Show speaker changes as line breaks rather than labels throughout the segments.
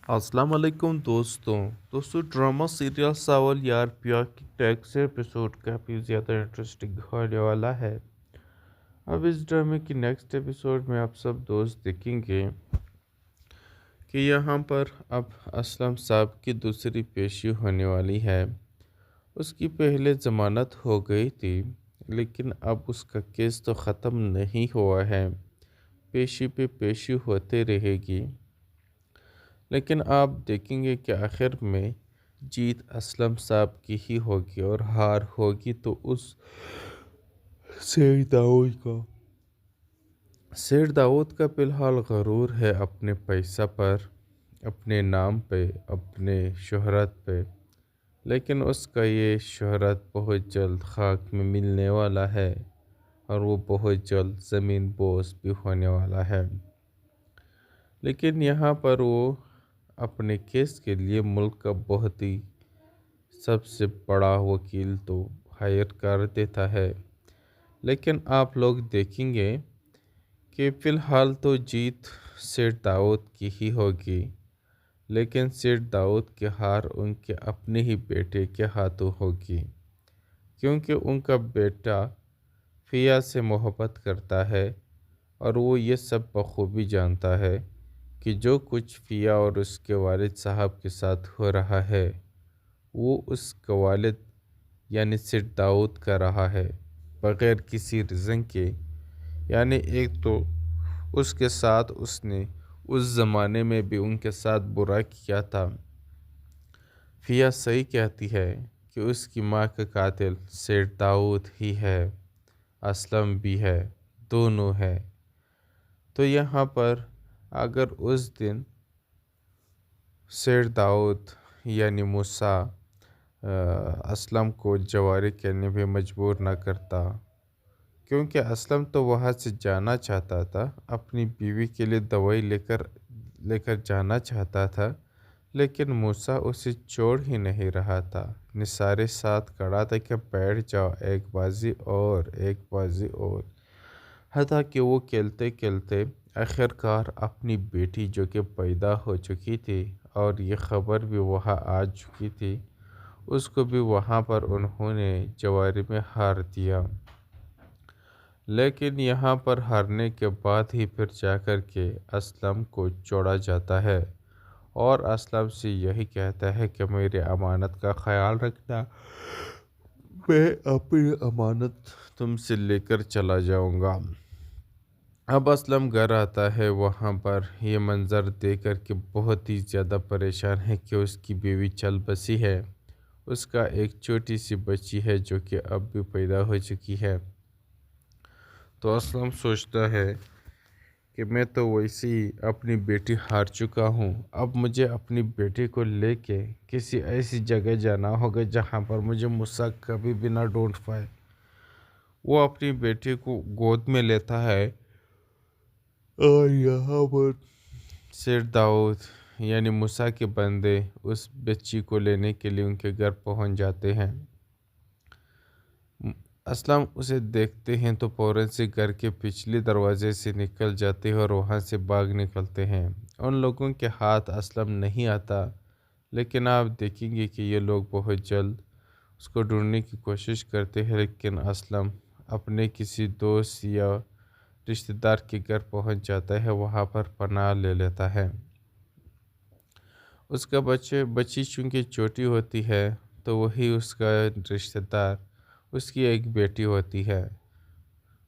السلام علیکم دوستوں ڈرامہ سیریل ساول یار پیار کی ٹیک سے ایپیسوڈ کافی زیادہ انٹرسٹنگ ہونے والا ہے۔ اب اس ڈرامے کی نیکسٹ ایپیسوڈ میں آپ سب دوست دیکھیں گے کہ یہاں پر اب اسلم صاحب کی دوسری پیشی ہونے والی ہے۔ اس کی پہلے ضمانت ہو گئی تھی، لیکن اب اس کا کیس تو ختم نہیں ہوا ہے، پیشی پہ پیشی ہوتے رہے گی۔ لیکن آپ دیکھیں گے کہ آخر میں جیت اسلم صاحب کی ہی ہوگی اور ہار ہوگی تو اس سیٹ داؤد کا فی الحال غرور ہے اپنے پیسہ پر، اپنے نام پہ، اپنے شہرت پہ، لیکن اس کا یہ شہرت بہت جلد خاک میں ملنے والا ہے اور وہ بہت جلد زمین بوس بھی ہونے والا ہے۔ لیکن یہاں پر وہ اپنے کیس کے لیے ملک کا بہت ہی سب سے بڑا وکیل تو ہائر کر دیتا ہے۔ لیکن آپ لوگ دیکھیں گے کہ فی الحال تو جیت سیٹ داؤد کی ہی ہوگی، لیکن سیٹ داؤد کی ہار ان کے اپنے ہی بیٹے کے ہاتھوں ہوگی، کیونکہ ان کا بیٹا فیا سے محبت کرتا ہے اور وہ یہ سب بخوبی جانتا ہے کہ جو کچھ فیا اور اس کے والد صاحب کے ساتھ ہو رہا ہے وہ اس کا والد یعنی سیٹ داؤد کا رہا ہے، بغیر کسی ریزن کے۔ یعنی ایک تو اس کے ساتھ اس نے اس زمانے میں بھی ان کے ساتھ برا کیا تھا۔ فیا صحیح کہتی ہے کہ اس کی ماں کا قاتل سیٹ داؤد ہی ہے، اسلم بھی ہے، دونوں ہے۔ تو یہاں پر اگر اس دن سیٹ داؤد یعنی موسیٰ اسلم کو جواری کرنے پہ مجبور نہ کرتا، کیونکہ اسلم تو وہاں سے جانا چاہتا تھا، اپنی بیوی کے لیے دوائی لے کر جانا چاہتا تھا، لیکن موسیٰ اسے چھوڑ ہی نہیں رہا تھا، نثارے ساتھ کھڑا تھا کہ بیٹھ جاؤ، ایک بازی اور حتیٰ کہ وہ کھیلتے کھیلتے آخرکار اپنی بیٹی جو کہ پیدا ہو چکی تھی اور یہ خبر بھی وہاں آ چکی تھی، اس کو بھی وہاں پر انہوں نے جواری میں ہار دیا۔ لیکن یہاں پر ہارنے کے بعد ہی پھر جا کر کے اسلم کو چھوڑا جاتا ہے اور اسلم سے یہی کہتا ہے کہ میرے امانت کا خیال رکھنا، میں اپنی امانت تم سے لے کر چلا جاؤں گا۔ اب اسلم گھر آتا ہے، وہاں پر یہ منظر دیکھ کر کے بہت ہی زیادہ پریشان ہے کہ اس کی بیوی چل بسی ہے، اس کا ایک چھوٹی سی بچی ہے جو کہ اب بھی پیدا ہو چکی ہے۔ تو اسلم سوچتا ہے کہ میں تو ویسے ہی اپنی بیٹی ہار چکا ہوں، اب مجھے اپنی بیٹی کو لے کے کسی ایسی جگہ جانا ہوگا جہاں پر مجھے موسیٰ کبھی بھی نہ ڈھونڈ پائے۔ وہ اپنی بیٹی کو گود میں لیتا ہے اور یہاں پر سیٹ داؤد یعنی موسیٰ کے بندے اس بچی کو لینے کے لیے ان کے گھر پہنچ جاتے ہیں۔ اسلم اسے دیکھتے ہیں تو فوراً سے گھر کے پچھلے دروازے سے نکل جاتے ہیں اور وہاں سے بھاگ نکلتے ہیں۔ ان لوگوں کے ہاتھ اسلم نہیں آتا، لیکن آپ دیکھیں گے کہ یہ لوگ بہت جلد اس کو ڈھونڈنے کی کوشش کرتے ہیں، لیکن اسلم اپنے کسی دوست یا رشتہ دار کے گھر پہنچ جاتا ہے، وہاں پر پناہ لے لیتا ہے۔ اس کا بچی چونکہ چھوٹی ہوتی ہے تو وہی اس کا رشتہ دار، اس کی ایک بیٹی ہوتی ہے،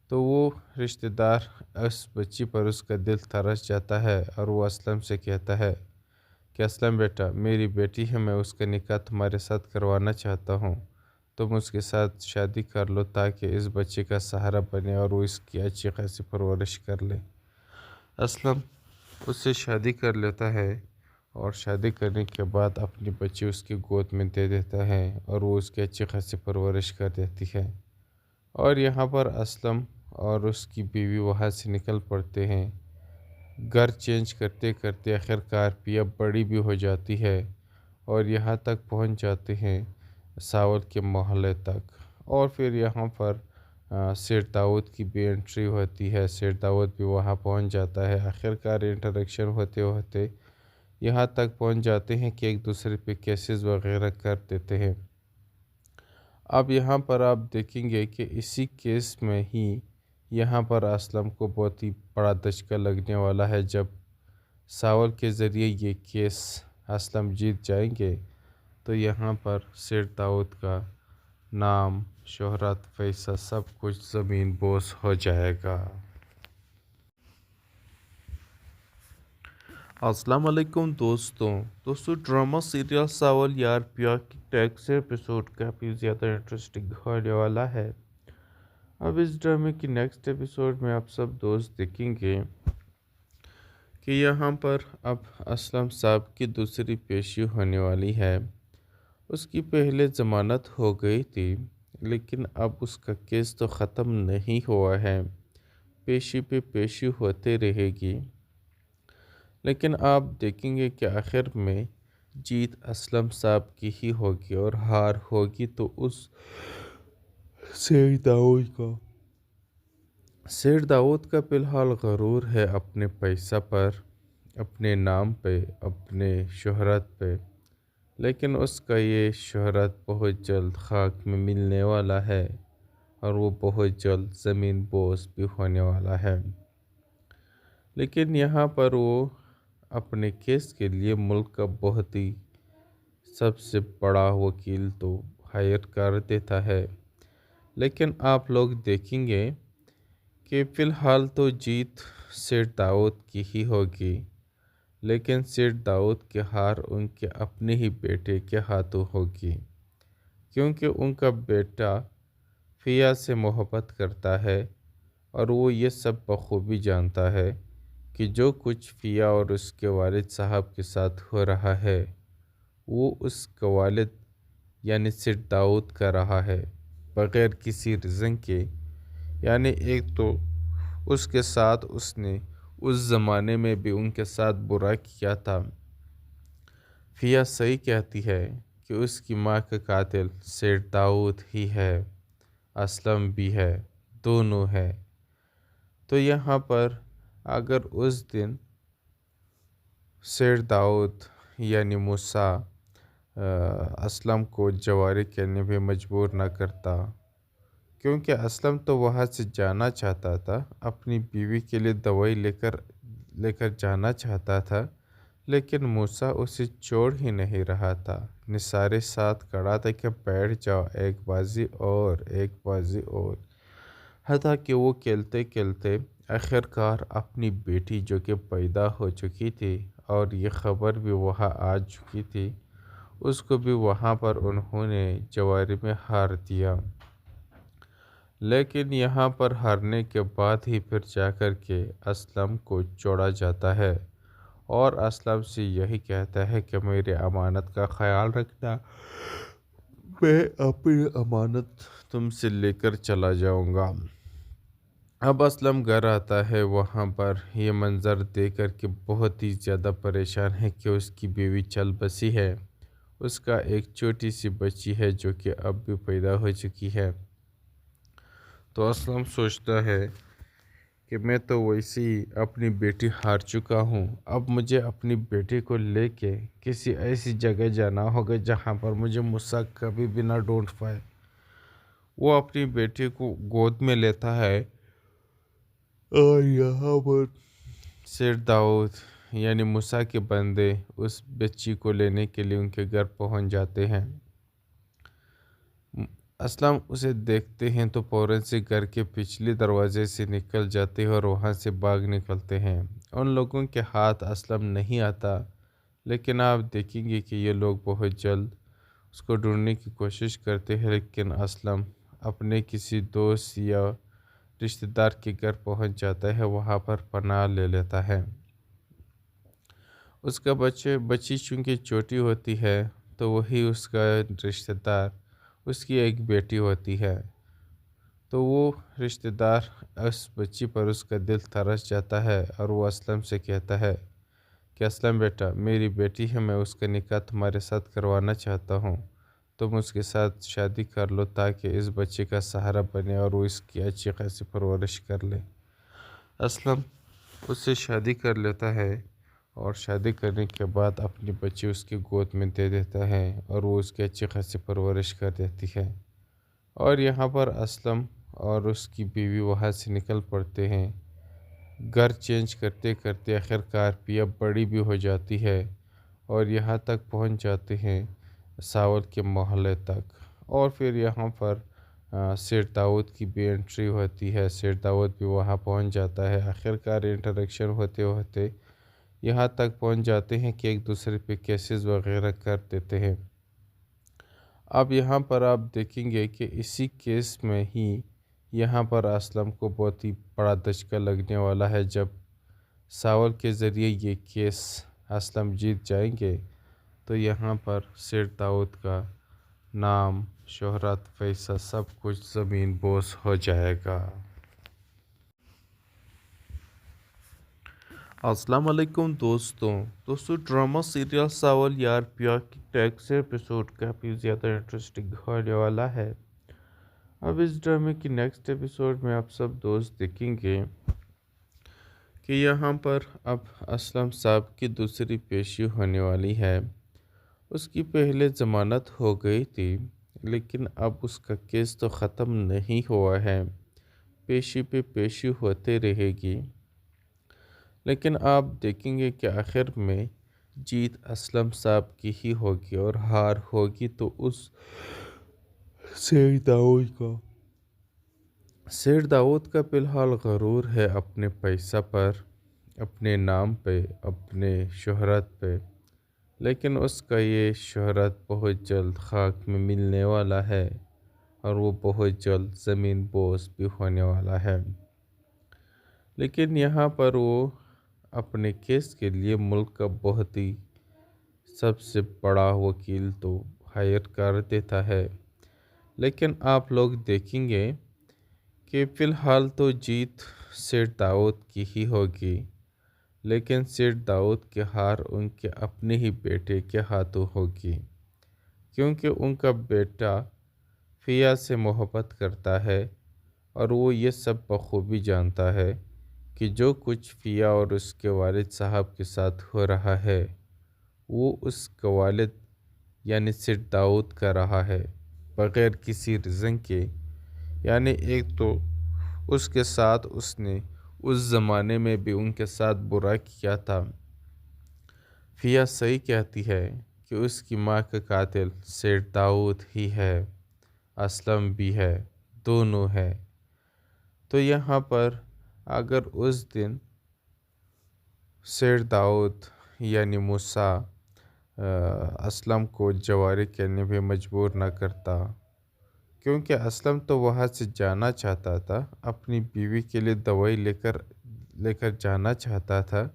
تو وہ رشتہ دار اس بچی پر اس کا دل ترس جاتا ہے اور وہ اسلم سے کہتا ہے کہ اسلم بیٹا، میری بیٹی ہے، میں اس کا نکاح تمہارے ساتھ کروانا چاہتا ہوں، تم اس کے ساتھ شادی کر لو تاکہ اس بچے کا سہارا بنے اور وہ اس کی اچھی خاصی پرورش کر لے۔ اسلم اس سے شادی کر لیتا ہے اور شادی کرنے کے بعد اپنی بچی اس کی گود میں دے دیتا ہے اور وہ اس کی اچھی خاصی پرورش کر دیتی ہے۔ اور یہاں پر اسلم اور اس کی بیوی وہاں سے نکل پڑتے ہیں، گھر چینج کرتے کرتے آخرکار پیا بڑی بھی ہو جاتی ہے اور یہاں تک پہنچ جاتے ہیں ساول کے محلے تک۔ اور پھر یہاں پر سیٹ داؤد کی بھی انٹری ہوتی ہے، سیٹ داؤد بھی وہاں پہنچ جاتا ہے۔ آخرکار انٹریکشن ہوتے ہوتے یہاں تک پہنچ جاتے ہیں کہ ایک دوسرے پہ کیسز وغیرہ کر دیتے ہیں۔ اب یہاں پر آپ دیکھیں گے کہ اسی کیس میں ہی یہاں پر اسلم کو بہت ہی بڑا دھچکا لگنے والا ہے۔ جب ساول کے ذریعے یہ کیس اسلم جیت جائیں گے تو یہاں پر سیٹ داؤد کا نام، شہرت، پیسہ سب کچھ زمین بوس ہو جائے گا۔ السلام علیکم دوستوں ڈرامہ سیریل ساول یار پیار کی ٹیکس ایپیسوڈ کافی زیادہ انٹرسٹنگ ہونے والا ہے۔ اب اس ڈرامے کی نیکسٹ ایپیسوڈ میں آپ سب دوست دیکھیں گے کہ یہاں پر اب اسلم صاحب کی دوسری پیشی ہونے والی ہے۔ اس کی پہلے ضمانت ہو گئی تھی لیکن اب اس کا کیس تو ختم نہیں ہوا ہے، پیشی پہ پیشی ہوتے رہے گی۔ لیکن آپ دیکھیں گے کہ آخر میں جیت اسلم صاحب کی ہی ہوگی اور ہار ہوگی تو اس سیٹ داؤد کا فی الحال غرور ہے اپنے پیسہ پر، اپنے نام پہ، اپنے شہرت پہ، لیکن اس کا یہ شہرت بہت جلد خاک میں ملنے والا ہے اور وہ بہت جلد زمین بوس بھی ہونے والا ہے۔ لیکن یہاں پر وہ اپنے کیس کے لیے ملک کا بہت ہی سب سے بڑا وکیل تو ہائر کر دیتا ہے۔ لیکن آپ لوگ دیکھیں گے کہ فی الحال تو جیت سیٹ داؤد کی ہی ہوگی، لیکن سیٹ داؤد کی ہار ان کے اپنے ہی بیٹے کے ہاتھوں ہوگی، کیونکہ ان کا بیٹا فیا سے محبت کرتا ہے اور وہ یہ سب بخوبی جانتا ہے کہ جو کچھ فیا اور اس کے والد صاحب کے ساتھ ہو رہا ہے وہ اس کا والد یعنی سیٹ داؤد کا رہا ہے، بغیر کسی ریزن کے۔ یعنی ایک تو اس کے ساتھ اس نے اس زمانے میں بھی ان کے ساتھ برا کیا تھا۔ فیا صحیح کہتی ہے کہ اس کی ماں کا قاتل سیٹ داؤد ہی ہے، اسلم بھی ہے، دونوں ہے۔ تو یہاں پر اگر اس دن سیٹ داؤد یعنی موسیٰ اسلم کو جواری کرنے پہ مجبور نہ کرتا، کیونکہ اسلم تو وہاں سے جانا چاہتا تھا، اپنی بیوی کے لیے دوائی لے کر جانا چاہتا تھا، لیکن موسیٰ اسے چھوڑ ہی نہیں رہا تھا، نثارے ساتھ کھڑا تھا کہ بیٹھ جاؤ، ایک بازی اور حتیٰ کہ وہ کھیلتے کھیلتے آخرکار اپنی بیٹی جو کہ پیدا ہو چکی تھی اور یہ خبر بھی وہاں آ چکی تھی، اس کو بھی وہاں پر انہوں نے جواری میں ہار دیا۔ لیکن یہاں پر ہارنے کے بعد ہی پھر جا کر کے اسلم کو چھوڑا جاتا ہے اور اسلم سے یہی کہتا ہے کہ میری امانت کا خیال رکھنا، میں اپنی امانت تم سے لے کر چلا جاؤں گا۔ اب اسلم گھر آتا ہے، وہاں پر یہ منظر دیکھ کر کے بہت ہی زیادہ پریشان ہے کہ اس کی بیوی چل بسی ہے، اس کا ایک چھوٹی سی بچی ہے جو کہ اب بھی پیدا ہو چکی ہے۔ تو اسلم سوچتا ہے کہ میں تو ویسے ہی اپنی بیٹی ہار چکا ہوں، اب مجھے اپنی بیٹی کو لے کے کسی ایسی جگہ جانا ہوگا جہاں پر مجھے موسیٰ کبھی بھی نہ ڈھونڈ پائے۔ وہ اپنی بیٹی کو گود میں لیتا ہے اور یہاں پر سیٹ داؤد یعنی موسیٰ کے بندے اس بچی کو لینے کے لیے ان کے گھر پہنچ جاتے ہیں۔ اسلم اسے دیکھتے ہیں تو فوراً سے گھر کے پچھلے دروازے سے نکل جاتے ہیں اور وہاں سے بھاگ نکلتے ہیں۔ ان لوگوں کے ہاتھ اسلم نہیں آتا، لیکن آپ دیکھیں گے کہ یہ لوگ بہت جلد اس کو ڈھونڈنے کی کوشش کرتے ہیں، لیکن اسلم اپنے کسی دوست یا رشتہ دار کے گھر پہنچ جاتا ہے، وہاں پر پناہ لے لیتا ہے۔ اس کا بچی چونکہ چھوٹی ہوتی ہے تو وہی اس کا رشتہ دار، اس کی ایک بیٹی ہوتی ہے، تو وہ رشتہ دار اس بچی پر اس کا دل ترس جاتا ہے اور وہ اسلم سے کہتا ہے کہ اسلم بیٹا میری بیٹی ہے، میں اس کا نکاح تمہارے ساتھ کروانا چاہتا ہوں، تم اس کے ساتھ شادی کر لو تاکہ اس بچے کا سہارا بنے اور وہ اس کی اچھی خاصی پرورش کر لے۔ اسلم اس سے شادی کر لیتا ہے اور شادی کرنے کے بعد اپنی بچی اس کی گود میں دے دیتا ہے اور وہ اس کی اچھی خاصی پرورش کر دیتی ہے۔ اور یہاں پر اسلم اور اس کی بیوی وہاں سے نکل پڑتے ہیں۔ گھر چینج کرتے کرتے آخرکار پیا بڑی بھی ہو جاتی ہے اور یہاں تک پہنچ جاتے ہیں ساول کے محلے تک۔ اور پھر یہاں پر سیٹ داؤد کی بھی انٹری ہوتی ہے، سیٹ داؤد بھی وہاں پہنچ جاتا ہے۔ آخرکار انٹریکشن ہوتے ہوتے یہاں تک پہنچ جاتے ہیں کہ ایک دوسرے پہ کیسز وغیرہ کر دیتے ہیں۔ اب یہاں پر آپ دیکھیں گے کہ اسی کیس میں ہی یہاں پر اسلم کو بہت ہی بڑا دھچکا لگنے والا ہے۔ جب ساول کے ذریعے یہ کیس اسلم جیت جائیں گے تو یہاں پر سیٹ داؤد کا نام، شہرت، پیسہ سب کچھ زمین بوس ہو جائے گا۔ السلام علیکم دوستوں ڈرامہ سیریل ساول یار پیار کی ٹیکس ایپیسوڈ کافی زیادہ انٹرسٹنگ ہونے والا ہے۔ اب اس ڈرامے کی نیکسٹ ایپیسوڈ میں آپ سب دوست دیکھیں گے کہ یہاں پر اب اسلم صاحب کی دوسری پیشی ہونے والی ہے۔ اس کی پہلے ضمانت ہو گئی تھی لیکن اب اس کا کیس تو ختم نہیں ہوا ہے، پیشی پہ پیشی ہوتے رہے گی۔ لیکن آپ دیکھیں گے کہ آخر میں جیت اسلم صاحب کی ہی ہوگی اور ہار ہوگی تو اس سیٹ داؤد کا فی الحال غرور ہے اپنے پیسہ پر، اپنے نام پہ، اپنے شہرت پہ، لیکن اس کا یہ شہرت بہت جلد خاک میں ملنے والا ہے اور وہ بہت جلد زمین بوس بھی ہونے والا ہے۔ لیکن یہاں پر وہ اپنے کیس کے لیے ملک کا بہت ہی سب سے بڑا وکیل تو ہائر کر دیتا ہے۔ لیکن آپ لوگ دیکھیں گے کہ فی الحال تو جیت سیٹ داؤد کی ہی ہوگی، لیکن سیٹ داؤد کی ہار ان کے اپنے ہی بیٹے کے ہاتھوں ہوگی، کیونکہ ان کا بیٹا فیا سے محبت کرتا ہے اور وہ یہ سب بخوبی جانتا ہے کہ جو کچھ فیا اور اس کے والد صاحب کے ساتھ ہو رہا ہے وہ اس کا والد یعنی سیٹ داؤد کا رہا ہے بغیر کسی ریزن کے۔ یعنی ایک تو اس کے ساتھ اس نے اس زمانے میں بھی ان کے ساتھ برا کیا تھا۔ فیا صحیح کہتی ہے کہ اس کی ماں کا قاتل سیٹ داؤد ہی ہے، اسلم بھی ہے، دونوں ہے۔ تو یہاں پر اگر اس دن سیٹ داؤد یعنی موسیٰ اسلم کو جواری کرنے پہ مجبور نہ کرتا، کیونکہ اسلم تو وہاں سے جانا چاہتا تھا، اپنی بیوی کے لیے دوائی لے کر جانا چاہتا تھا،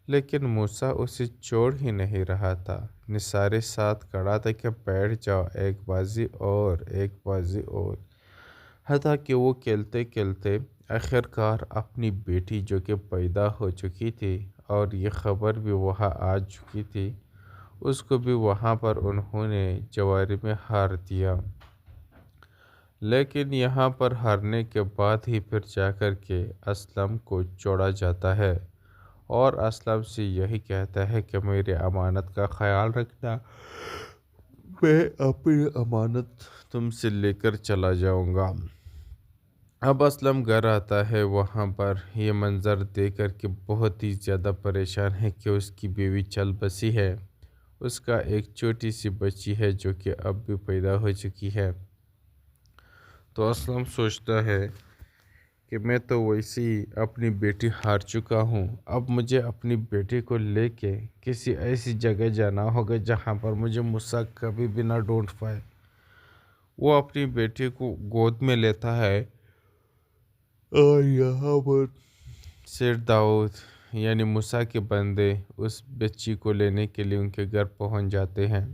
لیکن موسیٰ اسے چھوڑ ہی نہیں رہا تھا، نثارے ساتھ کھڑا تھا کہ بیٹھ جاؤ، ایک بازی اور حتیٰ کہ وہ کھیلتے کھیلتے آخرکار اپنی بیٹی جو کہ پیدا ہو چکی تھی اور یہ خبر بھی وہاں آ چکی تھی، اس کو بھی وہاں پر انہوں نے جواری میں ہار دیا۔ لیکن یہاں پر ہارنے کے بعد ہی پھر جا کر کے اسلم کو چھوڑا جاتا ہے اور اسلم سے یہی کہتا ہے کہ میری امانت کا خیال رکھنا، میں اپنی امانت تم سے لے کر چلا جاؤں گا۔ اب اسلم گھر آتا ہے، وہاں پر یہ منظر دیکھ کر کے بہت ہی زیادہ پریشان ہے کہ اس کی بیوی چل بسی ہے، اس کا ایک چھوٹی سی بچی ہے جو کہ اب بھی پیدا ہو چکی ہے۔ تو اسلم سوچتا ہے کہ میں تو ویسے ہی اپنی بیٹی ہار چکا ہوں، اب مجھے اپنی بیٹی کو لے کے کسی ایسی جگہ جانا ہوگا جہاں پر مجھے موسیٰ کبھی بھی نہ ڈھونڈ پائے۔ وہ اپنی بیٹی کو گود میں لیتا ہے اور یہاں پر سیٹ داؤد یعنی موسیٰ کے بندے اس بچی کو لینے کے لیے ان کے گھر پہنچ جاتے ہیں۔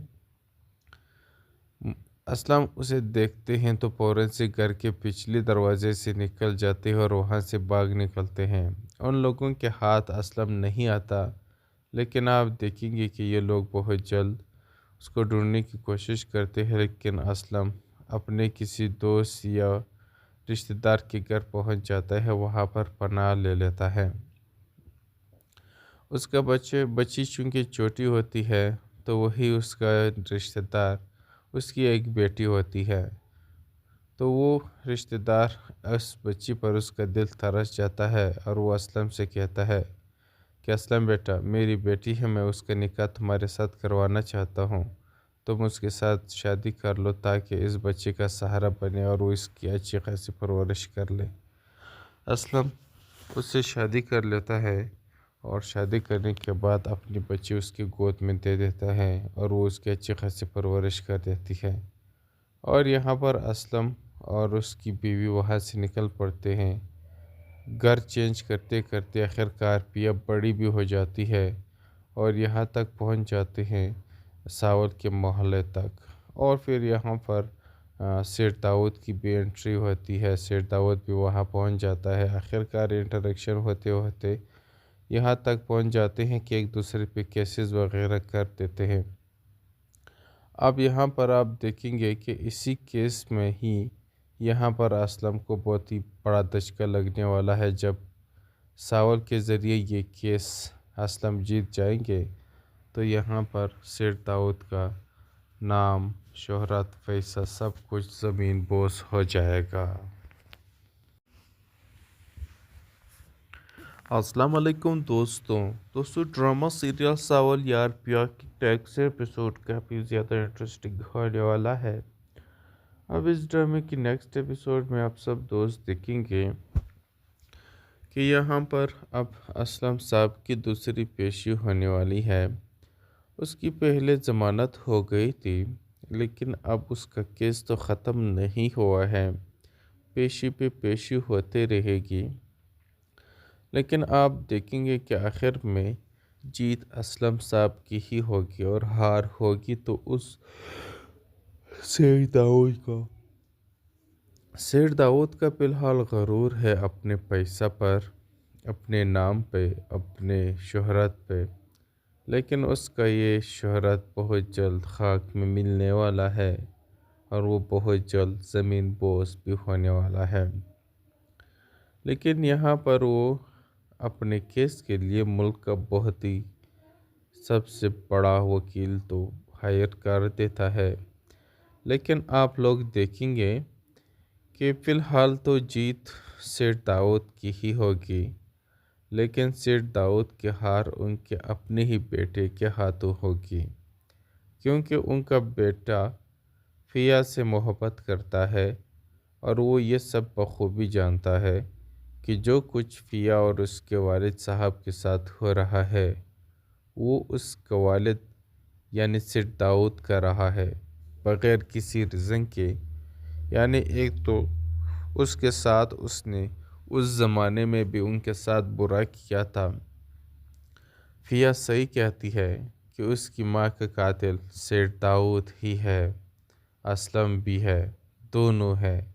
اسلم اسے دیکھتے ہیں تو فوراً سے گھر کے پچھلے دروازے سے نکل جاتے ہیں اور وہاں سے بھاگ نکلتے ہیں۔ ان لوگوں کے ہاتھ اسلم نہیں آتا، لیکن آپ دیکھیں گے کہ یہ لوگ بہت جلد اس کو ڈھونڈنے کی کوشش کرتے ہیں، لیکن اسلم اپنے کسی دوست یا رشتہ دار کے گھر پہنچ جاتا ہے، وہاں پر پناہ لے لیتا ہے۔ اس کا بچی چونکہ چھوٹی ہوتی ہے تو وہی اس کا رشتہ دار اس کی ایک بیٹی ہوتی ہے، تو وہ رشتہ دار اس بچی پر اس کا دل ترس جاتا ہے اور وہ اسلم سے کہتا ہے کہ اسلم بیٹا، میری بیٹی ہے، میں اس کا نکاح تمہارے ساتھ کروانا چاہتا ہوں، تم اس کے ساتھ شادی کر لو تاکہ اس بچے کا سہارا بنے اور وہ اس کی اچھی خاصی پرورش کر لے۔ اسلم اس سے شادی کر لیتا ہے اور شادی کرنے کے بعد اپنی بچی اس کی گود میں دے دیتا ہے اور وہ اس کی اچھی خاصی پرورش کر دیتی ہے۔ اور یہاں پر اسلم اور اس کی بیوی وہاں سے نکل پڑتے ہیں، گھر چینج کرتے کرتے آخرکار پیا بڑی بھی ہو جاتی ہے اور یہاں تک پہنچ جاتے ہیں ساول کے محلے تک۔ اور پھر یہاں پر سیٹ داؤد کی بھی انٹری ہوتی ہے، سیٹ داؤد بھی وہاں پہنچ جاتا ہے۔ آخرکار انٹریکشن ہوتے ہوتے یہاں تک پہنچ جاتے ہیں کہ ایک دوسرے پہ کیسز وغیرہ کر دیتے ہیں۔ اب یہاں پر آپ دیکھیں گے کہ اسی کیس میں ہی یہاں پر اسلم کو بہت ہی بڑا دھچکا لگنے والا ہے۔ جب ساول کے ذریعے یہ کیس اسلم جیت جائیں گے تو یہاں پر سیٹ داؤد کا نام، شہرت، پیسہ سب کچھ زمین بوس ہو جائے گا۔ السلام علیکم دوستوں، ڈرامہ سیریل ساول یار پیار کی ٹیکس ایپیسوڈ کافی زیادہ انٹرسٹنگ ہونے والا ہے۔ اب اس ڈرامے کی نیکسٹ ایپیسوڈ میں آپ سب دوست دیکھیں گے کہ یہاں پر اب اسلم صاحب کی دوسری پیشی ہونے والی ہے۔ اس کی پہلے ضمانت ہو گئی تھی لیکن اب اس کا کیس تو ختم نہیں ہوا ہے، پیشی پہ پیشی ہوتے رہے گی، لیکن آپ دیکھیں گے کہ آخر میں جیت اسلم صاحب کی ہی ہوگی اور ہار ہوگی تو اس سیٹ داؤد کا فی الحال غرور ہے اپنے پیسہ پر، اپنے نام پہ، اپنے شہرت پہ، لیکن اس کا یہ شہرت بہت جلد خاک میں ملنے والا ہے اور وہ بہت جلد زمین بوس بھی ہونے والا ہے۔ لیکن یہاں پر وہ اپنے کیس کے لیے ملک کا بہت ہی سب سے بڑا وکیل تو ہائر کر دیتا ہے، لیکن آپ لوگ دیکھیں گے کہ فی الحال تو جیت سیٹ داؤد کی ہی ہوگی، لیکن سیٹ داؤد کی ہار ان کے اپنے ہی بیٹے کے ہاتھوں ہوگی، کیونکہ ان کا بیٹا فیا سے محبت کرتا ہے اور وہ یہ سب بخوبی جانتا ہے کہ جو کچھ فیا اور اس کے والد صاحب کے ساتھ ہو رہا ہے وہ اس کا والد یعنی سیٹ داؤد کا رہا ہے بغیر کسی ریزن کے۔ یعنی ایک تو اس کے ساتھ اس نے اس زمانے میں بھی ان کے ساتھ برا کیا تھا۔ فیا صحیح کہتی ہے کہ اس کی ماں کا قاتل سیٹ داؤد ہی ہے، اسلم بھی ہے، دونوں ہے۔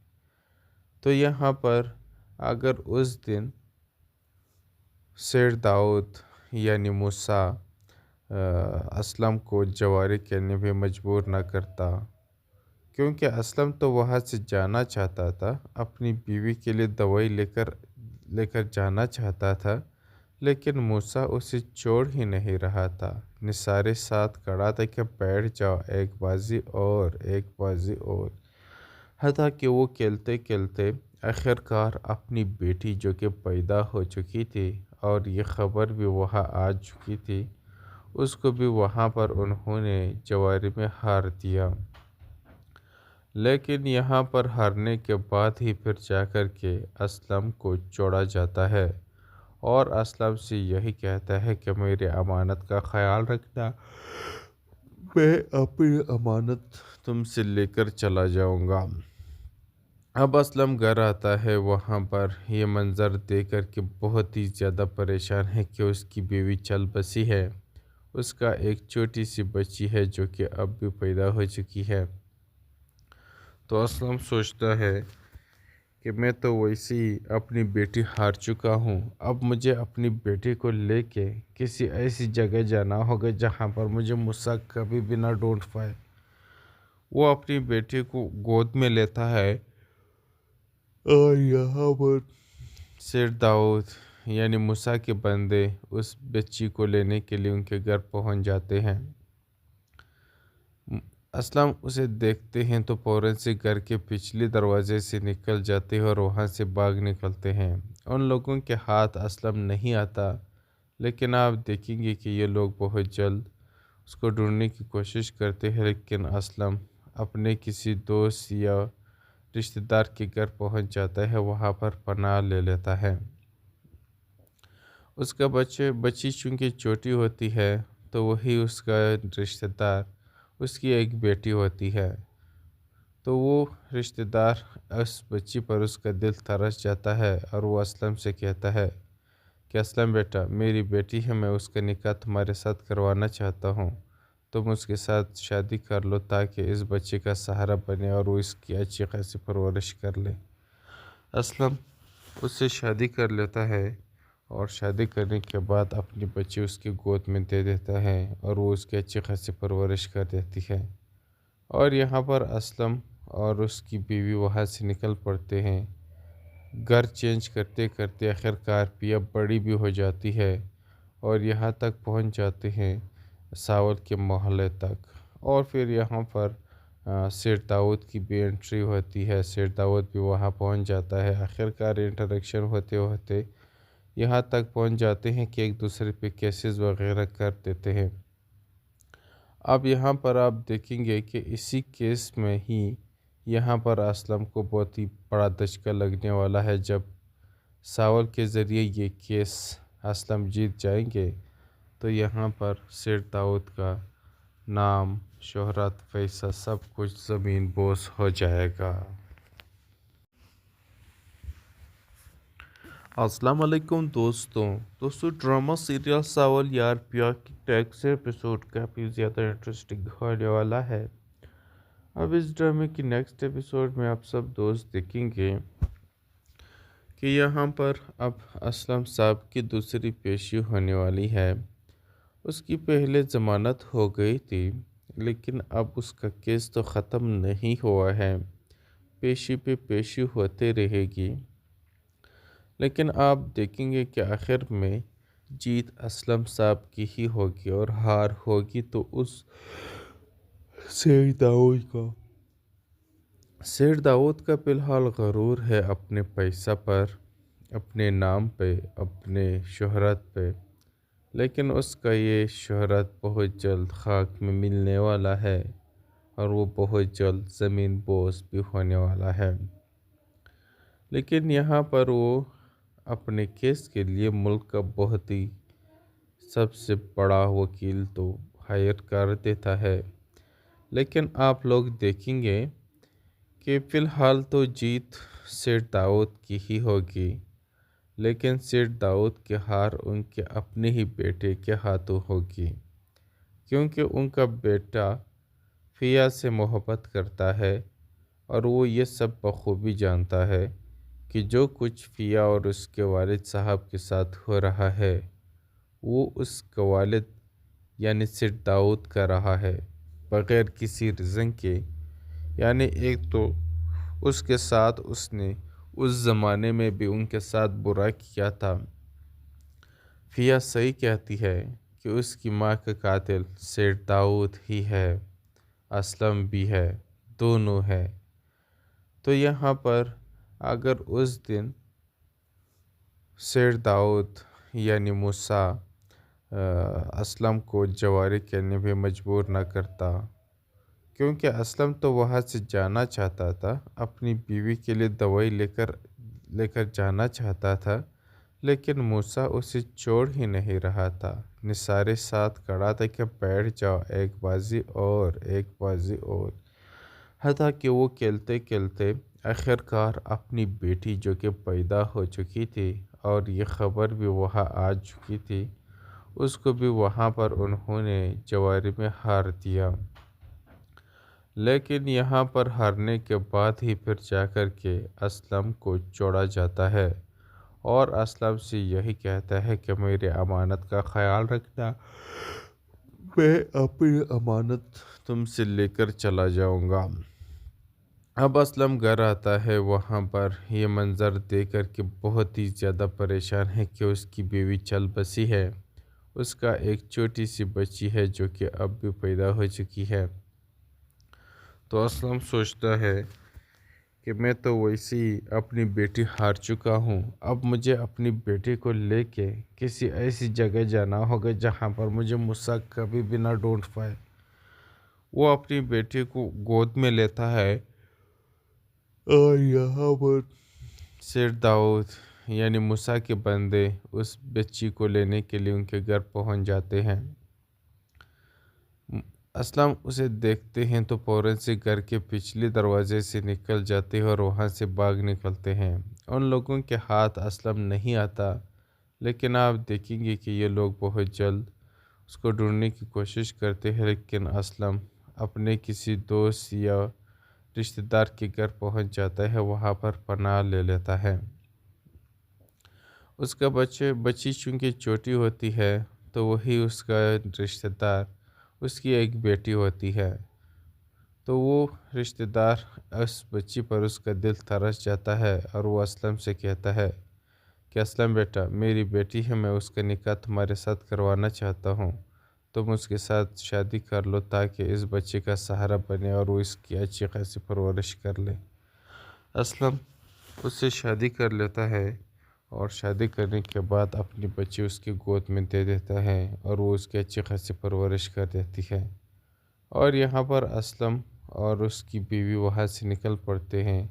تو یہاں پر اگر اس دن سیٹ داؤد یعنی موسیٰ اسلم کو جواری کرنے پہ مجبور نہ کرتا، کیونکہ اسلم تو وہاں سے جانا چاہتا تھا، اپنی بیوی کے لیے دوائی لے کر جانا چاہتا تھا، لیکن موسیٰ اسے چھوڑ ہی نہیں رہا تھا، نثارے ساتھ کھڑا تھا کہ بیٹھ جاؤ، ایک بازی اور، حتیٰ کہ وہ کھیلتے کھیلتے آخرکار اپنی بیٹی جو کہ پیدا ہو چکی تھی اور یہ خبر بھی وہاں آ چکی تھی، اس کو بھی وہاں پر انہوں نے جواری میں ہار دیا۔ لیکن یہاں پر ہارنے کے بعد ہی پھر جا کر کے اسلم کو چھوڑا جاتا ہے اور اسلم سے یہی کہتا ہے کہ میری امانت کا خیال رکھنا، میں اپنی امانت تم سے لے کر چلا جاؤں گا۔ اب اسلم گھر آتا ہے، وہاں پر یہ منظر دیکھ کر کے بہت ہی زیادہ پریشان ہے کہ اس کی بیوی چل بسی ہے، اس کا ایک چھوٹی سی بچی ہے جو کہ اب بھی پیدا ہو چکی ہے۔ تو اسلم سوچتا ہے کہ میں تو ویسے ہی اپنی بیٹی ہار چکا ہوں، اب مجھے اپنی بیٹی کو لے کے کسی ایسی جگہ جانا ہوگا جہاں پر مجھے موسیٰ کبھی بھی نہ ڈھونڈ پائے۔ وہ اپنی بیٹی کو گود میں لیتا ہے اور یہاں پر سیٹ داؤد یعنی موسیٰ کے بندے اس بچی کو لینے کے لیے ان کے گھر پہنچ جاتے ہیں۔ اسلم اسے دیکھتے ہیں تو فوراً سے گھر کے پچھلے دروازے سے نکل جاتے ہیں اور وہاں سے بھاگ نکلتے ہیں۔ ان لوگوں کے ہاتھ اسلم نہیں آتا، لیکن آپ دیکھیں گے کہ یہ لوگ بہت جلد اس کو ڈھونڈنے کی کوشش کرتے ہیں، لیکن اسلم اپنے کسی دوست یا رشتہ دار کے گھر پہنچ جاتا ہے، وہاں پر پناہ لے لیتا ہے۔ اس کا بچی چونکہ چھوٹی ہوتی ہے تو وہی اس کا رشتہ دار اس کی ایک بیٹی ہوتی ہے، تو وہ رشتہ دار اس بچی پر اس کا دل ترس جاتا ہے اور وہ اسلم سے کہتا ہے کہ اسلم بیٹا، میری بیٹی ہے، میں اس کا نکاح تمہارے ساتھ کروانا چاہتا ہوں، تم اس کے ساتھ شادی کر لو تاکہ اس بچے کا سہارا بنے اور وہ اس کی اچھی خاصی پرورش کر لے۔ اسلم اس سے شادی کر لیتا ہے اور شادی کرنے کے بعد اپنی بچی اس کی گود میں دے دیتا ہے اور وہ اس کی اچھی خاصی پرورش کر دیتی ہے۔ اور یہاں پر اسلم اور اس کی بیوی وہاں سے نکل پڑتے ہیں۔ گھر چینج کرتے کرتے آخرکار پیا بڑی بھی ہو جاتی ہے اور یہاں تک پہنچ جاتے ہیں ساول کے محلے تک، اور پھر یہاں پر سیٹ داؤد کی بھی انٹری ہوتی ہے۔ سیٹ داؤد بھی وہاں پہنچ جاتا ہے۔ آخرکار انٹریکشن ہوتے ہوتے یہاں تک پہنچ جاتے ہیں کہ ایک دوسرے پہ کیسز وغیرہ کر دیتے ہیں۔ اب یہاں پر آپ دیکھیں گے کہ اسی کیس میں ہی یہاں پر اسلم کو بہت ہی بڑا دھچکا لگنے والا ہے۔ جب ساول کے ذریعے یہ کیس اسلم جیت جائیں گے تو یہاں پر سیٹ داؤد کا نام، شہرت، پیسہ سب کچھ زمین بوس ہو جائے گا۔ السلام علیکم دوستوں ڈرامہ سیریل ساول یار پیا کی نیکسٹ ایپیسوڈ کافی زیادہ انٹرسٹنگ ہونے والا ہے۔ اب اس ڈرامے کی نیکسٹ ایپیسوڈ میں آپ سب دوست دیکھیں گے کہ یہاں پر اب اسلم صاحب کی دوسری پیشی ہونے والی ہے۔ اس کی پہلے ضمانت ہو گئی تھی، لیکن اب اس کا کیس تو ختم نہیں ہوا ہے، پیشی پہ پیشی ہوتے رہے گی، لیکن آپ دیکھیں گے کہ آخر میں جیت اسلم صاحب کی ہی ہوگی اور ہار ہوگی تو اس سیٹ داؤد کا فی الحال غرور ہے اپنے پیسہ پر، اپنے نام پہ، اپنے شہرت پہ، لیکن اس کا یہ شہرت بہت جلد خاک میں ملنے والا ہے اور وہ بہت جلد زمین بوس بھی ہونے والا ہے۔ لیکن یہاں پر وہ اپنے کیس کے لیے ملک کا بہت ہی سب سے بڑا وکیل تو ہائر کر دیتا ہے، لیکن آپ لوگ دیکھیں گے کہ فی الحال تو جیت سیٹ داؤد کی ہی ہوگی، لیکن سیٹ داؤد کی ہار ان کے اپنے ہی بیٹے کے ہاتھوں ہوگی، کیونکہ ان کا بیٹا فیا سے محبت کرتا ہے اور وہ یہ سب بخوبی جانتا ہے کہ جو کچھ فیا اور اس کے والد صاحب کے ساتھ ہو رہا ہے وہ اس کا والد یعنی سیٹ داؤد کا رہا ہے، بغیر کسی ریزن کے۔ یعنی ایک تو اس کے ساتھ اس نے اس زمانے میں بھی ان کے ساتھ برا کیا تھا۔ فیا صحیح کہتی ہے کہ اس کی ماں کا قاتل سیٹ داؤد ہی ہے، اسلم بھی ہے، دونوں ہے۔ تو یہاں پر اگر اس دن سیٹ داؤد یعنی موسیٰ اسلم کو جواری کرنے پہ مجبور نہ کرتا، کیونکہ اسلم تو وہاں سے جانا چاہتا تھا، اپنی بیوی کے لیے دوائی لے کر جانا چاہتا تھا، لیکن موسیٰ اسے چھوڑ ہی نہیں رہا تھا، نثارے ساتھ کھڑا تھا کہ بیٹھ جاؤ، ایک بازی اور حتیٰ کہ وہ کھیلتے کھیلتے آخرکار اپنی بیٹی جو کہ پیدا ہو چکی تھی اور یہ خبر بھی وہاں آ چکی تھی، اس کو بھی وہاں پر انہوں نے جواری میں ہار دیا۔ لیکن یہاں پر ہارنے کے بعد ہی پھر جا کر کے اسلم کو چھوڑا جاتا ہے اور اسلم سے یہی کہتا ہے کہ میرے امانت کا خیال رکھنا، میں اپنی امانت تم سے لے کر چلا جاؤں گا۔ اب اسلم گھر آتا ہے، وہاں پر یہ منظر دیکھ کر کے بہت ہی زیادہ پریشان ہے کہ اس کی بیوی چل بسی ہے، اس کا ایک چھوٹی سی بچی ہے جو کہ اب بھی پیدا ہو چکی ہے۔ تو اسلم سوچتا ہے کہ میں تو ویسے ہی اپنی بیٹی ہار چکا ہوں، اب مجھے اپنی بیٹی کو لے کے کسی ایسی جگہ جانا ہوگا جہاں پر مجھے موسیٰ کبھی بھی نہ ڈھونڈ پائے۔ وہ اپنی بیٹی کو گود میں لیتا ہے اور یہاں پر سیر داؤد یعنی موسیٰ کے بندے اس بچی کو لینے کے لیے ان کے گھر پہنچ جاتے ہیں۔ اسلم اسے دیکھتے ہیں تو فوراً سے گھر کے پچھلے دروازے سے نکل جاتے ہیں اور وہاں سے بھاگ نکلتے ہیں۔ ان لوگوں کے ہاتھ اسلم نہیں آتا، لیکن آپ دیکھیں گے کہ یہ لوگ بہت جلد اس کو ڈھونڈنے کی کوشش کرتے ہیں، لیکن اسلم اپنے کسی دوست یا رشتہ دار کے گھر پہنچ جاتا ہے، وہاں پر پناہ لے لیتا ہے۔ اس کا بچی چونکہ چھوٹی ہوتی ہے تو وہی اس کا رشتہ دار اس کی ایک بیٹی ہوتی ہے، تو وہ رشتہ دار اس بچی پر اس کا دل ترس جاتا ہے اور وہ اسلم سے کہتا ہے کہ اسلم بیٹا، میری بیٹی ہے، میں اس کا نکاح تمہارے ساتھ کروانا چاہتا ہوں، تم اس کے ساتھ شادی کر لو تاکہ اس بچے کا سہارا بنے اور وہ اس کی اچھی خاصی پرورش کر لے۔ اسلم اس سے شادی کر لیتا ہے اور شادی کرنے کے بعد اپنی بچی اس کی گود میں دے دیتا ہے اور وہ اس کی اچھی خاصی پرورش کر دیتی ہے۔ اور یہاں پر اسلم اور اس کی بیوی وہاں سے نکل پڑتے ہیں۔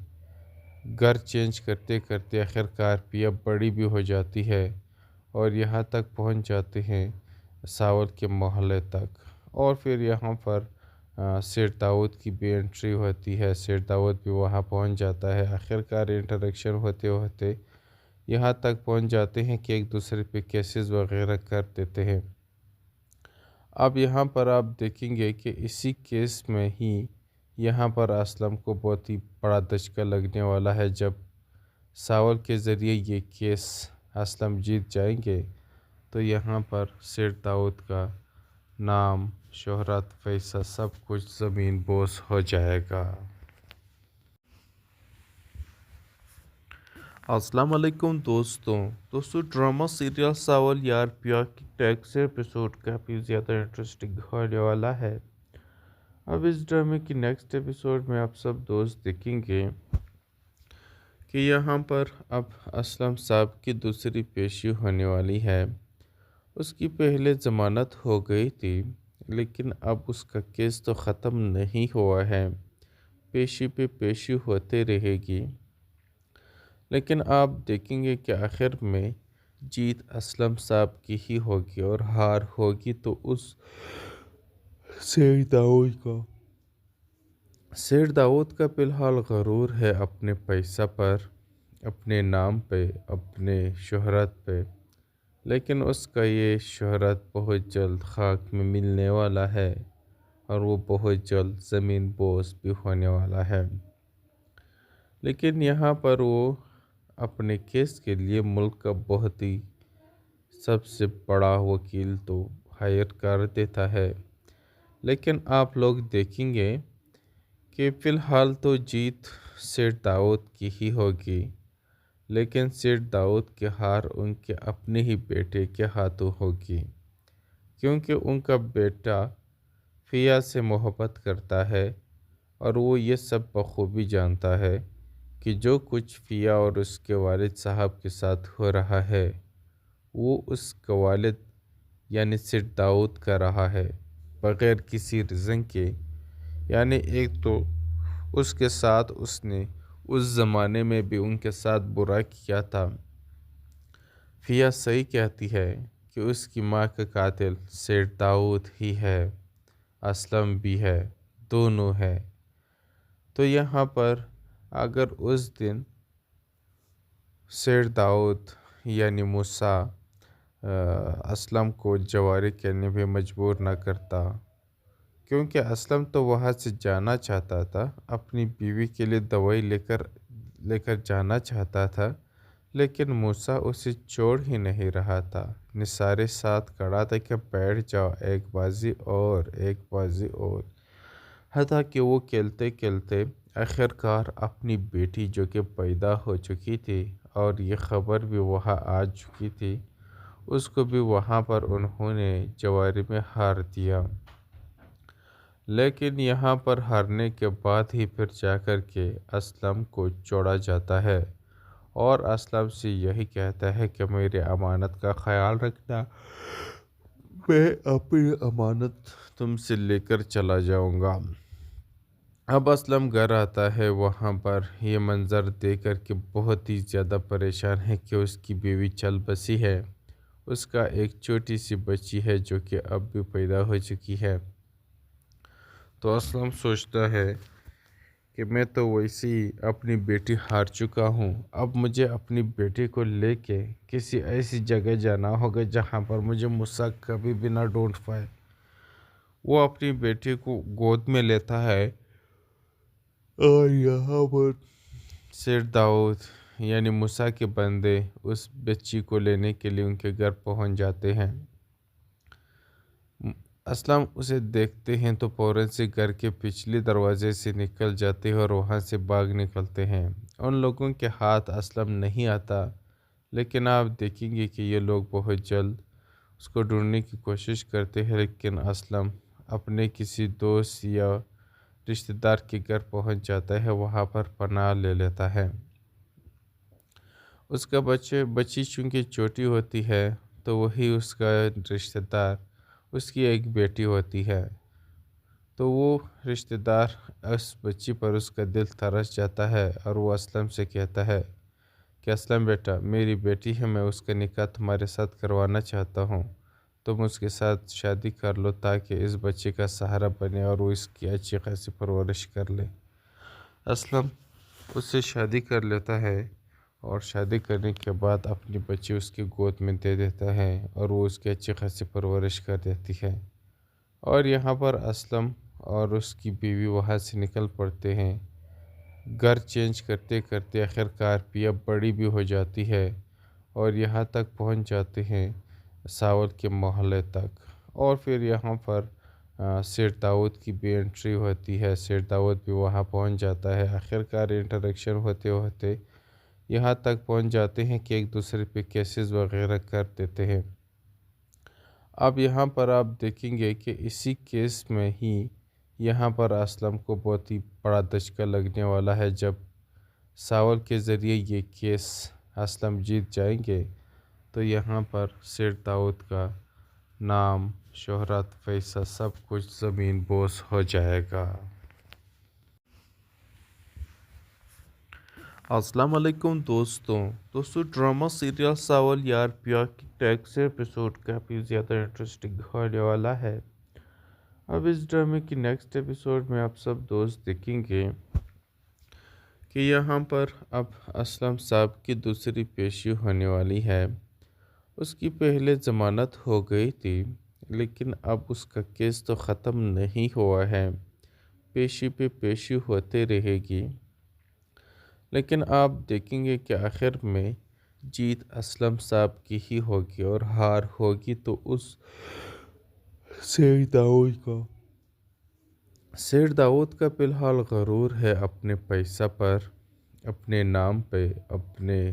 گھر چینج کرتے کرتے آخرکار پیا بڑی بھی ہو جاتی ہے اور یہاں تک پہنچ جاتے ہیں ساول کے محلے تک، اور پھر یہاں پر سیر داؤد کی بھی انٹری ہوتی ہے۔ سیر داؤد بھی وہاں پہنچ جاتا ہے۔ آخرکار انٹریکشن ہوتے ہوتے یہاں تک پہنچ جاتے ہیں کہ ایک دوسرے پہ کیسز وغیرہ کر دیتے ہیں۔ اب یہاں پر آپ دیکھیں گے کہ اسی کیس میں ہی یہاں پر اسلم کو بہت ہی بڑا دھچکا لگنے والا ہے۔ جب ساول کے ذریعے یہ کیس اسلم جیت جائیں گے تو یہاں پر سیر داؤد کا نام، شہرت، پیسہ سب کچھ زمین بوس ہو جائے گا۔ السلام علیکم دوستوں ڈرامہ سیریل ساول یار پیا کی نیکسٹ ایپیسوڈ کافی زیادہ انٹرسٹنگ ہونے والا ہے۔ اب اس ڈرامے کی نیکسٹ ایپیسوڈ میں آپ سب دوست دیکھیں گے کہ یہاں پر اب اسلم صاحب کی دوسری پیشی ہونے والی ہے۔ اس کی پہلے ضمانت ہو گئی تھی، لیکن اب اس کا کیس تو ختم نہیں ہوا ہے، پیشی پہ پیشی ہوتے رہے گی، لیکن آپ دیکھیں گے کہ آخر میں جیت اسلم صاحب کی ہی ہوگی اور ہار ہوگی تو اس سیر داؤد کا فی الحال غرور ہے اپنے پیسہ پر، اپنے نام پہ، اپنے شہرت پہ، لیکن اس کا یہ شہرت بہت جلد خاک میں ملنے والا ہے اور وہ بہت جلد زمین بوس بھی ہونے والا ہے۔ لیکن یہاں پر وہ اپنے کیس کے لیے ملک کا بہت ہی سب سے بڑا وکیل تو ہائر کر دیتا ہے، لیکن آپ لوگ دیکھیں گے کہ فی الحال تو جیت سیر داؤد کی ہی ہوگی، لیکن سیر داؤد کی ہار ان کے اپنے ہی بیٹے کے ہاتھوں ہوگی، کیونکہ ان کا بیٹا فیا سے محبت کرتا ہے اور وہ یہ سب بخوبی جانتا ہے کہ جو کچھ فیا اور اس کے والد صاحب کے ساتھ ہو رہا ہے وہ اس کا والد یعنی سیر داؤد کا رہا ہے، بغیر کسی ریزن کے۔ یعنی ایک تو اس کے ساتھ اس نے اس زمانے میں بھی ان کے ساتھ برا کیا تھا۔ فیا صحیح کہتی ہے کہ اس کی ماں کا قاتل سیر داؤد ہی ہے، اسلم بھی ہے، دونوں ہے۔ تو یہاں پر اگر اس دن سیر داؤد یعنی موسیٰ اسلم کو جواری کرنے پہ مجبور نہ کرتا، کیونکہ اسلم تو وہاں سے جانا چاہتا تھا، اپنی بیوی کے لیے دوائی لے کر جانا چاہتا تھا، لیکن موسیٰ اسے چھوڑ ہی نہیں رہا تھا، نثارے ساتھ کھڑا تھا کہ بیٹھ جاؤ، ایک بازی اور ایک بازی اور، حتیٰ کہ وہ کھیلتے کھیلتے آخر کار اپنی بیٹی جو کہ پیدا ہو چکی تھی اور یہ خبر بھی وہاں آ چکی تھی، اس کو بھی وہاں پر انہوں نے جواری میں ہار دیا۔ لیکن یہاں پر ہارنے کے بعد ہی پھر جا کر کے اسلم کو چھوڑا جاتا ہے اور اسلم سے یہی کہتا ہے کہ میری امانت کا خیال رکھنا، میں اپنی امانت تم سے لے کر چلا جاؤں گا۔ اب اسلم گھر آتا ہے، وہاں پر یہ منظر دیکھ کر کے بہت ہی زیادہ پریشان ہے کہ اس کی بیوی چل بسی ہے، اس کا ایک چھوٹی سی بچی ہے جو کہ اب بھی پیدا ہو چکی ہے۔ تو اسلم سوچتا ہے کہ میں تو ویسے ہی اپنی بیٹی ہار چکا ہوں، اب مجھے اپنی بیٹی کو لے کے کسی ایسی جگہ جانا ہوگا جہاں پر مجھے موسیٰ کبھی بھی نہ ڈھونڈ پائے۔ وہ اپنی بیٹی کو گود میں لیتا ہے اور یہاں پر سیر داؤد یعنی موسیٰ کے بندے اس بچی کو لینے کے لیے ان کے گھر پہنچ جاتے ہیں۔ اسلم اسے دیکھتے ہیں تو فوراً سے گھر کے پچھلے دروازے سے نکل جاتے ہیں اور وہاں سے بھاگ نکلتے ہیں۔ ان لوگوں کے ہاتھ اسلم نہیں آتا، لیکن آپ دیکھیں گے کہ یہ لوگ بہت جلد اس کو ڈھونڈنے کی کوشش کرتے ہیں، لیکن اسلم اپنے کسی دوست یا رشتہ دار کے گھر پہنچ جاتا ہے، وہاں پر پناہ لے لیتا ہے۔ اس کا بچی چونکہ چھوٹی ہوتی ہے تو وہی اس کا رشتہ دار، اس کی ایک بیٹی ہوتی ہے، تو وہ رشتہ دار اس بچی پر اس کا دل ترس جاتا ہے اور وہ اسلم سے کہتا ہے کہ اسلم بیٹا، میری بیٹی ہے، میں اس کا نکاح تمہارے ساتھ کروانا چاہتا ہوں، تم اس کے ساتھ شادی کر لو تاکہ اس بچے کا سہارا بنے اور وہ اس کی اچھی خاصی پرورش کر لے۔ اسلم اس سے شادی کر لیتا ہے اور شادی کرنے کے بعد اپنی بچی اس کی گود میں دے دیتا ہے اور وہ اس کی اچھی خاصی پرورش کر دیتی ہے۔ اور یہاں پر اسلم اور اس کی بیوی وہاں سے نکل پڑتے ہیں، گھر چینج کرتے کرتے آخر کار پیا بڑی بھی ہو جاتی ہے اور یہاں تک پہنچ جاتے ہیں ساول کے محلے تک۔ اور پھر یہاں پر سیر داؤد کی بھی انٹری ہوتی ہے، سیر داؤد بھی وہاں پہنچ جاتا ہے۔ آخر کار انٹریکشن ہوتے ہوتے یہاں تک پہنچ جاتے ہیں کہ ایک دوسرے پہ کیسز وغیرہ کر دیتے ہیں۔ اب یہاں پر آپ دیکھیں گے کہ اسی کیس میں ہی یہاں پر اسلم کو بہت ہی بڑا دھچکا لگنے والا ہے۔ جب ساول کے ذریعے یہ کیس اسلم جیت جائیں گے تو یہاں پر سیر داؤد کا نام، شہرت، پیسہ سب کچھ زمین بوس ہو جائے گا۔ السلام علیکم دوستوں ڈرامہ سیریل ساول یار پیا کی نیکسٹ ایپیسوڈ کافی زیادہ انٹرسٹنگ ہونے والا ہے۔ اب اس ڈرامے کی نیکسٹ ایپیسوڈ میں آپ سب دوست دیکھیں گے کہ یہاں پر اب اسلم صاحب کی دوسری پیشی ہونے والی ہے۔ اس کی پہلے ضمانت ہو گئی تھی، لیکن اب اس کا کیس تو ختم نہیں ہوا ہے، پیشی پہ پیشی ہوتے رہے گی۔ لیکن آپ دیکھیں گے کہ آخر میں جیت اسلم صاحب کی ہی ہوگی اور ہار ہوگی تو اس سیر داؤد کا فی الحال غرور ہے اپنے پیسہ پر، اپنے نام پہ، اپنے